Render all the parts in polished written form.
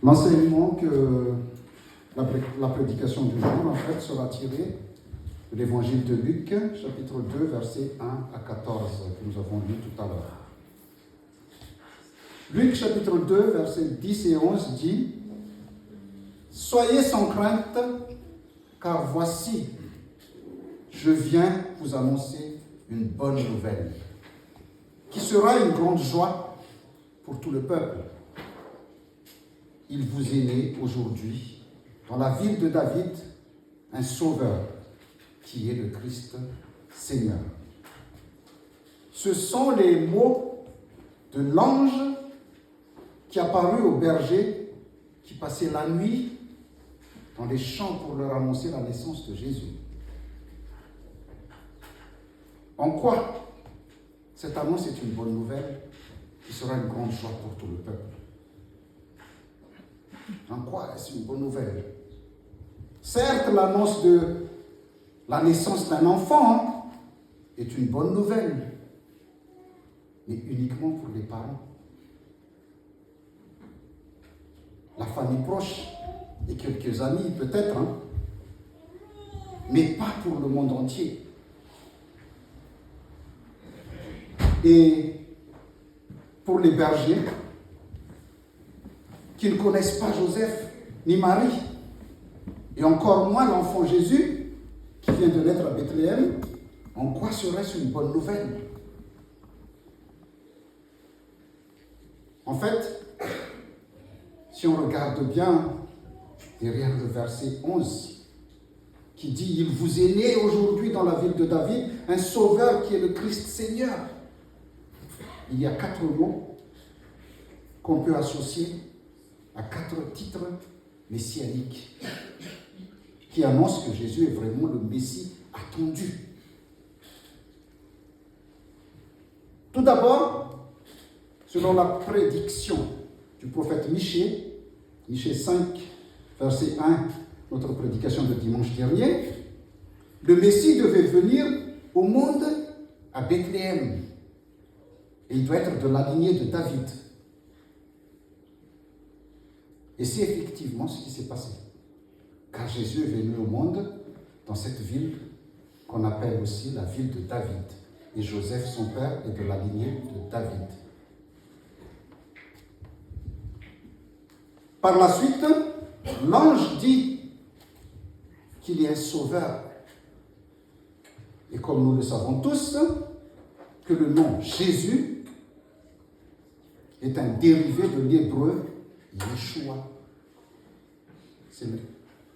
L'enseignement que la prédication du jour, en fait, sera tirée de l'évangile de Luc, chapitre 2, versets 1 à 14, que nous avons lu tout à l'heure. Luc, chapitre 2, versets 10 et 11 dit « Soyez sans crainte, car voici, je viens vous annoncer une bonne nouvelle, qui sera une grande joie pour tout le peuple. Il vous est né aujourd'hui, dans la ville de David, un sauveur, qui est le Christ Seigneur. » Ce sont les mots de l'ange qui apparut aux bergers qui passaient la nuit dans les champs pour leur annoncer la naissance de Jésus. En quoi cette annonce est une bonne nouvelle qui sera une grande joie pour tout le peuple? En quoi est-ce une bonne nouvelle? Certes, l'annonce de la naissance d'un enfant est une bonne nouvelle, mais uniquement pour les parents, la famille proche et quelques amis peut-être, mais pas pour le monde entier. Et pour les bergers qui ne connaissent pas Joseph ni Marie, et encore moins l'enfant Jésus qui vient de naître à Bethléem, en quoi serait-ce une bonne nouvelle? En fait, si on regarde bien derrière le verset 11, qui dit « Il vous est né aujourd'hui dans la ville de David un sauveur qui est le Christ Seigneur », il y a 4 mots qu'on peut associer à 4 titres messianiques qui annoncent que Jésus est vraiment le Messie attendu. Tout d'abord, selon la prédiction du prophète Michée, Michée 5, verset 1, notre prédication de dimanche dernier, le Messie devait venir au monde à Bethléem. Et il doit être de la lignée de David. Et c'est effectivement ce qui s'est passé. Car Jésus est venu au monde dans cette ville qu'on appelle aussi la ville de David. Et Joseph, son père, est de la lignée de David. Par la suite, l'ange dit qu'il y a un sauveur. Et comme nous le savons tous, que le nom Jésus est un dérivé de l'hébreu Yeshua.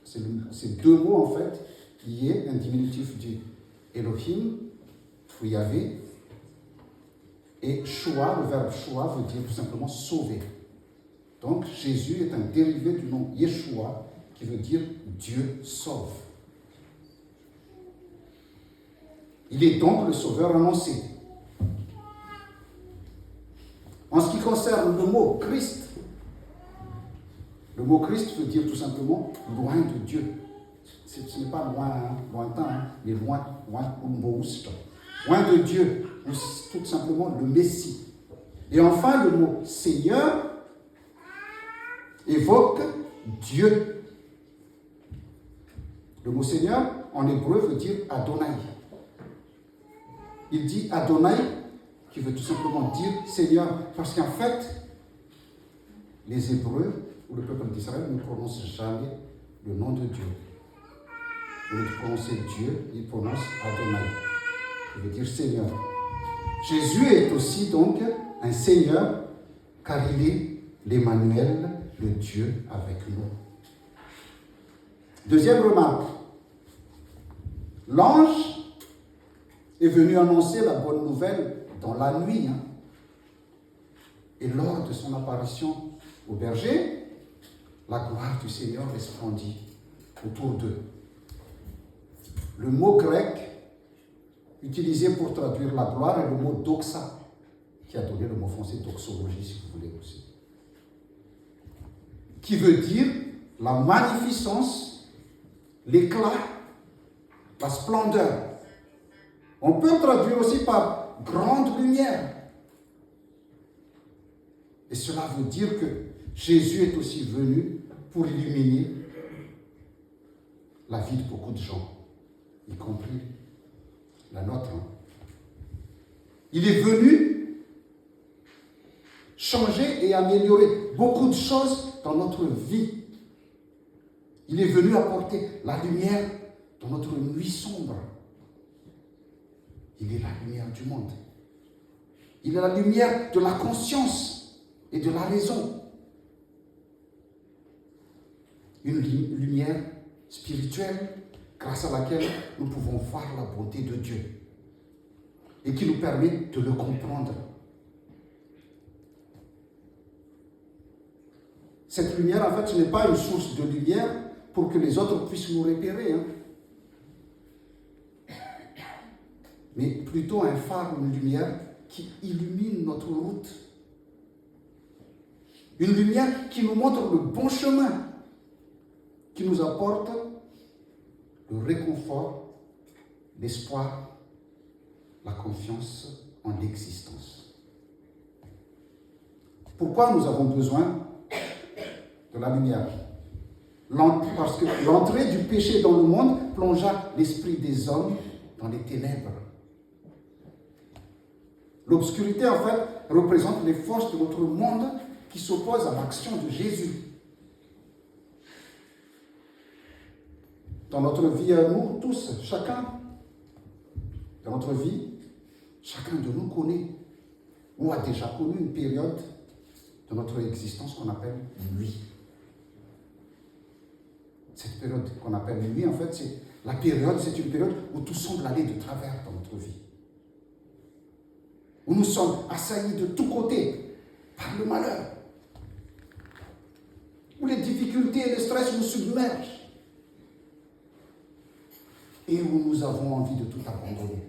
C'est 2 mots en fait, qui est un diminutif du Elohim, ou Yahvé, et Shua, le verbe Shua veut dire tout simplement sauver. Donc Jésus est un dérivé du nom Yeshua, qui veut dire Dieu sauve. Il est donc le sauveur annoncé. En ce qui concerne le mot Christ, le mot Christ veut dire tout simplement loin de Dieu. Ce n'est pas loin, lointain, mais loin de Dieu, ou tout simplement le Messie. Et enfin, le mot Seigneur évoque Dieu. Le mot Seigneur, en hébreu, veut dire Adonai. Il dit Adonai, qui veut tout simplement dire Seigneur, parce qu'en fait, les Hébreux ou le peuple d'Israël ne prononcent jamais le nom de Dieu. Au lieu de prononcer Dieu, ils prononcent Adonai, qui veut dire Seigneur. Jésus est aussi donc un Seigneur, car il est l'Emmanuel, le Dieu avec nous. Deuxième remarque, l'ange est venu annoncer la bonne nouvelle dans la nuit. Et lors de son apparition au berger, la gloire du Seigneur resplendit autour d'eux. Le mot grec utilisé pour traduire la gloire est le mot doxa, qui a donné le mot français doxologie, si vous voulez aussi, qui veut dire la magnificence, l'éclat, la splendeur. On peut traduire aussi par grande lumière. Et cela veut dire que Jésus est aussi venu pour illuminer la vie de beaucoup de gens, y compris la nôtre. Il est venu changer et améliorer beaucoup de choses dans notre vie. Il est venu apporter la lumière dans notre nuit sombre. Il est la lumière du monde. Il est la lumière de la conscience et de la raison. Une lumière spirituelle grâce à laquelle nous pouvons voir la bonté de Dieu et qui nous permet de le comprendre. Cette lumière, en fait, ce n'est pas une source de lumière pour que les autres puissent nous repérer, mais plutôt un phare, une lumière qui illumine notre route. Une lumière qui nous montre le bon chemin, qui nous apporte le réconfort, l'espoir, la confiance en l'existence. Pourquoi nous avons besoin de la lumière? Parce que l'entrée du péché dans le monde plongea l'esprit des hommes dans les ténèbres. L'obscurité, en fait, représente les forces de notre monde qui s'opposent à l'action de Jésus. Dans notre vie à nous tous, chacun, dans notre vie, chacun de nous connaît ou a déjà connu une période de notre existence qu'on appelle nuit. Cette période qu'on appelle nuit, en fait, c'est une période où tout semble aller de travers dans notre vie. Où nous sommes assaillis de tous côtés par le malheur. Où les difficultés et le stress nous submergent. Et où nous avons envie de tout abandonner.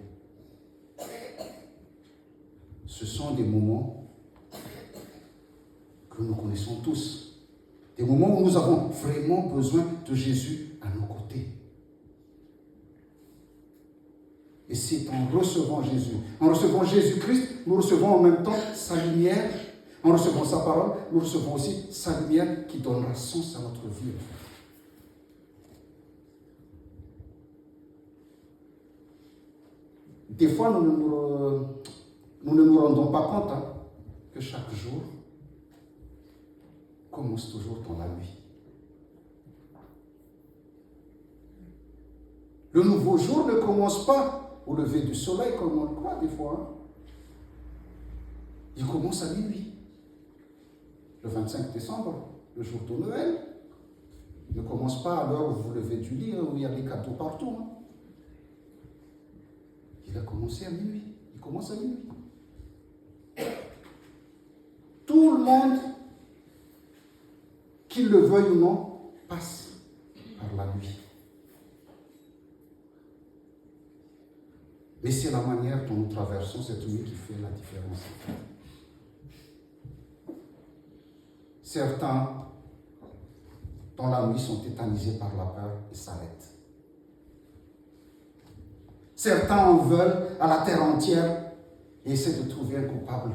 Ce sont des moments que nous connaissons tous. Des moments où nous avons vraiment besoin de Jésus à nos côtés. Et c'est en recevant Jésus, en recevant Jésus-Christ, nous recevons en même temps sa lumière. En recevant sa parole, nous recevons aussi sa lumière qui donnera sens à notre vie. Des fois, nous ne nous rendons pas compte que chaque jour commence toujours dans la nuit. Le nouveau jour ne commence pas au lever du soleil comme on le croit des fois. Il commence à minuit. Le 25 décembre, le jour de Noël, ne commence pas à l'heure où vous levez du lit, où il y a des cadeaux partout. Il a commencé à minuit. Il commence à minuit. Tout le monde, qu'il le veuille ou non, passe par la nuit. Mais c'est la manière dont nous traversons cette nuit qui fait la différence. Certains, dans la nuit, sont tétanisés par la peur et s'arrêtent. Certains en veulent à la terre entière et essaient de trouver un coupable.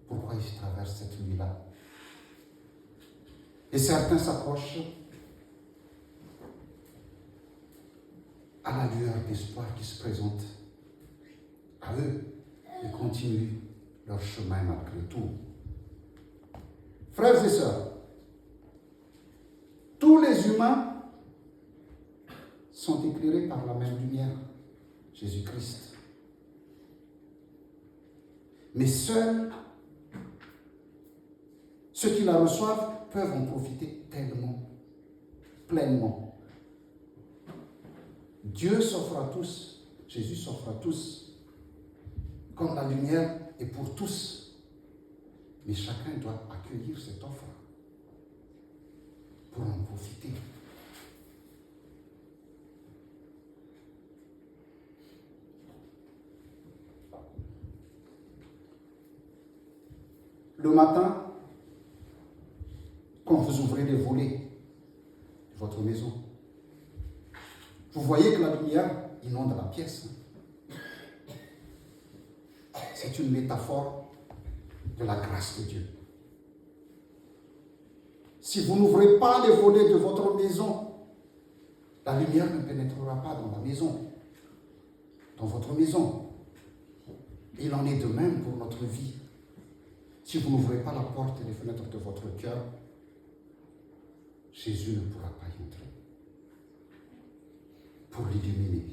Pourquoi ils traversent cette nuit-là? Et certains s'accrochent à la lueur d'espoir qui se présente à eux et continuent leur chemin malgré tout. Frères et sœurs, tous les humains sont éclairés par la même lumière, Jésus-Christ. Mais seuls ceux qui la reçoivent peuvent en profiter tellement, pleinement. Dieu s'offre à tous, Jésus s'offre à tous, comme la lumière est pour tous. Mais chacun doit accueillir cette offre pour en profiter. Le matin, quand vous ouvrez les volets de votre maison, vous voyez que la lumière inonde la pièce. C'est une métaphore de la grâce de Dieu. Si vous n'ouvrez pas les volets de votre maison, la lumière ne pénétrera pas dans la maison, dans votre maison. Il en est de même pour notre vie. Si vous n'ouvrez pas la porte et les fenêtres de votre cœur, Jésus ne pourra pas y entrer pour l'illuminer.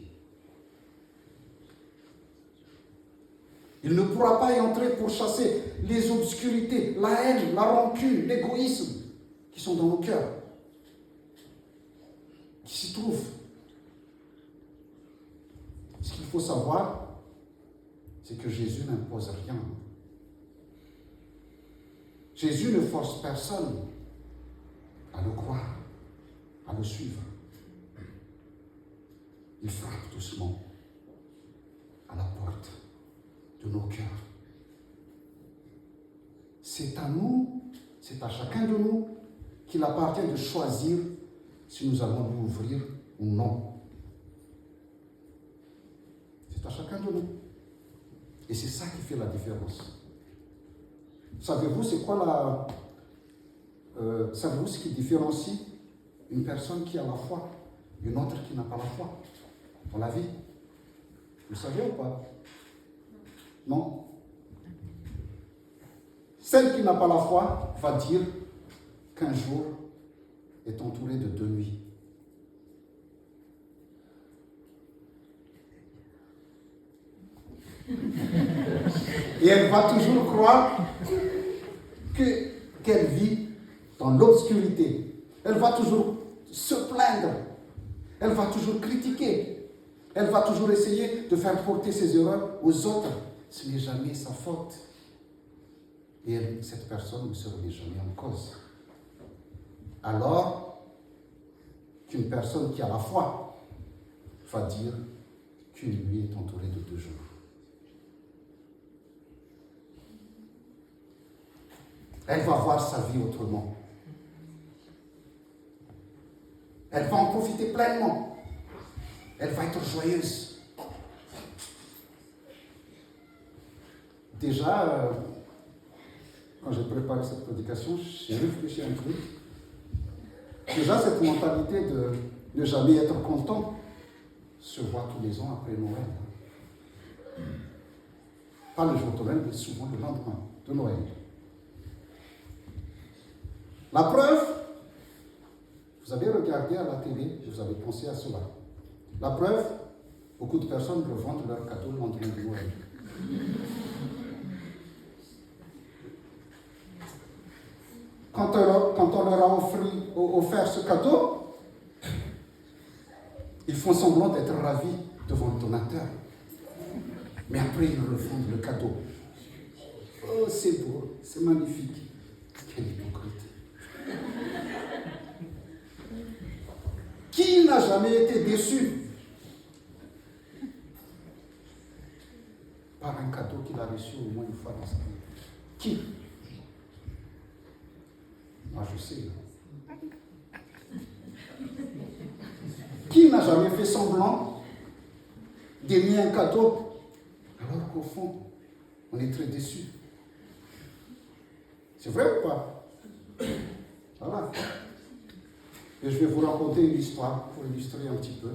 Il ne pourra pas y entrer pour chasser les obscurités, la haine, la rancune, l'égoïsme qui sont dans nos cœurs, qui s'y trouvent. Ce qu'il faut savoir, c'est que Jésus n'impose rien. Jésus ne force personne à le croire, à le suivre. Il frappe doucement à la porte de nos cœurs. C'est à nous, c'est à chacun de nous qu'il appartient de choisir si nous allons lui ouvrir ou non. C'est à chacun de nous. Et c'est ça qui fait la différence. Savez-vous, c'est quoi savez-vous ce qui différencie une personne qui a la foi d'une autre qui n'a pas la foi dans la vie? Vous le savez ou pas? Non? Celle qui n'a pas la foi va dire qu'un jour est entouré de 2 nuits. Et elle va toujours croire qu'elle vit dans l'obscurité. Elle va toujours se plaindre. Elle va toujours critiquer. Elle va toujours essayer de faire porter ses erreurs aux autres. Ce n'est jamais sa faute. Et cette personne ne se remet jamais en cause. Alors qu'une personne qui a la foi va dire qu'une nuit est entourée de 2 jours. Elle va voir sa vie autrement. Elle va en profiter pleinement. Elle va être joyeuse. Déjà, quand j'ai préparé cette prédication, j'ai réfléchi à un truc. Déjà, cette mentalité de ne jamais être content se voit tous les ans après Noël. Pas le jour de Noël, mais souvent le lendemain de Noël. La preuve, vous avez regardé à la télé et vous avez pensé à cela. La preuve, beaucoup de personnes revendent leurs cadeaux le lendemain de Noël. Quand on leur a offert ce cadeau, ils font semblant d'être ravis devant le donateur. Mais après, ils revendent le cadeau. Oh, c'est beau, c'est magnifique. Quel hypocrite. Qui n'a jamais été déçu par un cadeau qu'il a reçu au moins une fois dans sa vie? Qui? Moi, je sais. Qui n'a jamais fait semblant d'aimer un cadeau alors qu'au fond, on est très déçu? C'est vrai ou pas? Voilà. Et je vais vous raconter une histoire pour illustrer un petit peu.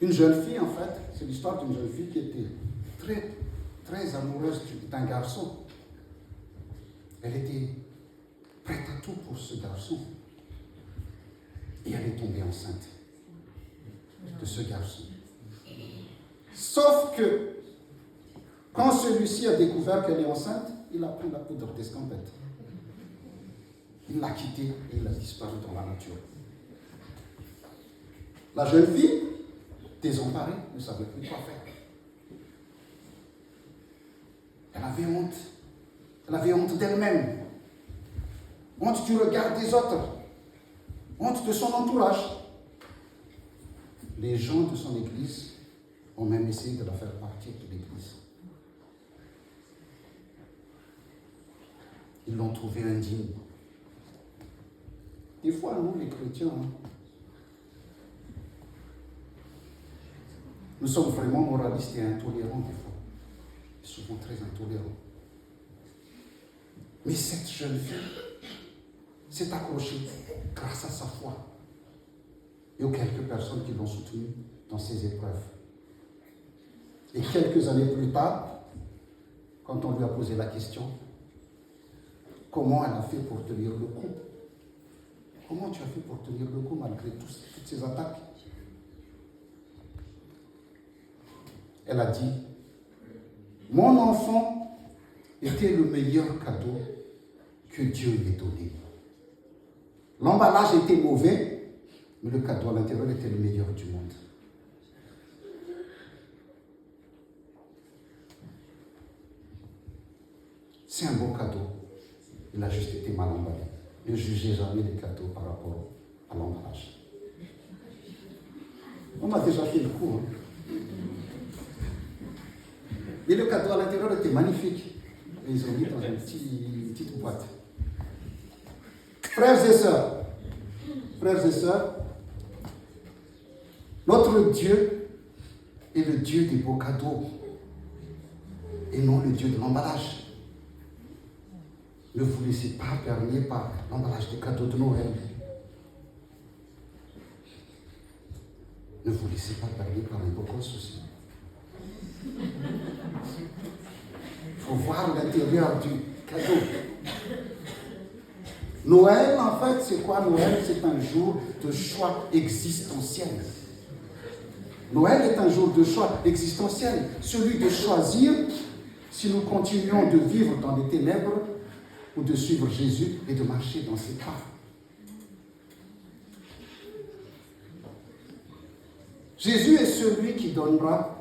Une jeune fille, en fait, c'est l'histoire d'une jeune fille qui était très, très amoureuse d'un garçon. Elle était prête à tout pour ce garçon. Et elle est tombée enceinte de ce garçon. Sauf que, quand celui-ci a découvert qu'elle est enceinte, il a pris la poudre d'escampette. Il l'a quittée et il a disparu dans la nature. La jeune fille, désemparée, ne savait plus quoi faire. Elle avait honte. Elle avait honte d'elle-même. Honte du regard des autres. Honte de son entourage. Les gens de son église ont même essayé de la faire partir de l'église. Ils l'ont trouvée indigne. Des fois, nous, les chrétiens, nous sommes vraiment moralistes et intolérants des fois. Et souvent très intolérants. Mais cette jeune fille s'est accrochée grâce à sa foi et aux quelques personnes qui l'ont soutenue dans ses épreuves. Et quelques années plus tard, quand on lui a posé la question, comment elle a fait pour tenir le coup? Comment tu as fait pour tenir le coup malgré toutes ces attaques? Elle a dit, mon enfant était le meilleur cadeau que Dieu lui ait donné. L'emballage était mauvais, mais le cadeau à l'intérieur était le meilleur du monde. C'est un beau cadeau. Il a juste été mal emballé. Ne jugez jamais les cadeaux par rapport à l'emballage. On m'a déjà fait le coup. Et le cadeau à l'intérieur était magnifique. Et ils ont mis dans une petite boîte. Frères et sœurs, notre Dieu est le Dieu des beaux cadeaux et non le Dieu de l'emballage. Ne vous laissez pas berner par l'emballage des cadeaux de Noël. Ne vous laissez pas berner par les beaux gosses aussi. Il faut voir l'intérieur du cadeau. Noël, en fait, c'est quoi Noël? C'est un jour de choix existentiel. Noël est un jour de choix existentiel. Celui de choisir si nous continuons de vivre dans les ténèbres ou de suivre Jésus et de marcher dans ses pas. Jésus est celui qui donnera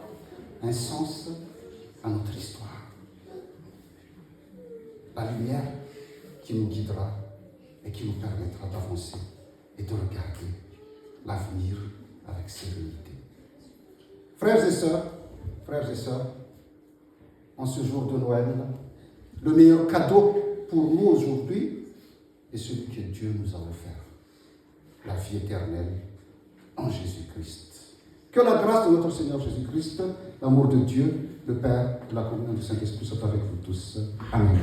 un sens à notre histoire. La lumière qui nous guidera et qui nous permettra d'avancer et de regarder l'avenir avec sérénité. Frères et sœurs, en ce jour de Noël, le meilleur cadeau pour nous aujourd'hui est celui que Dieu nous a offert, la vie éternelle en Jésus-Christ. Que la grâce de notre Seigneur Jésus-Christ, l'amour de Dieu, le Père, de la communion du Saint-Esprit soit avec vous tous. Amen.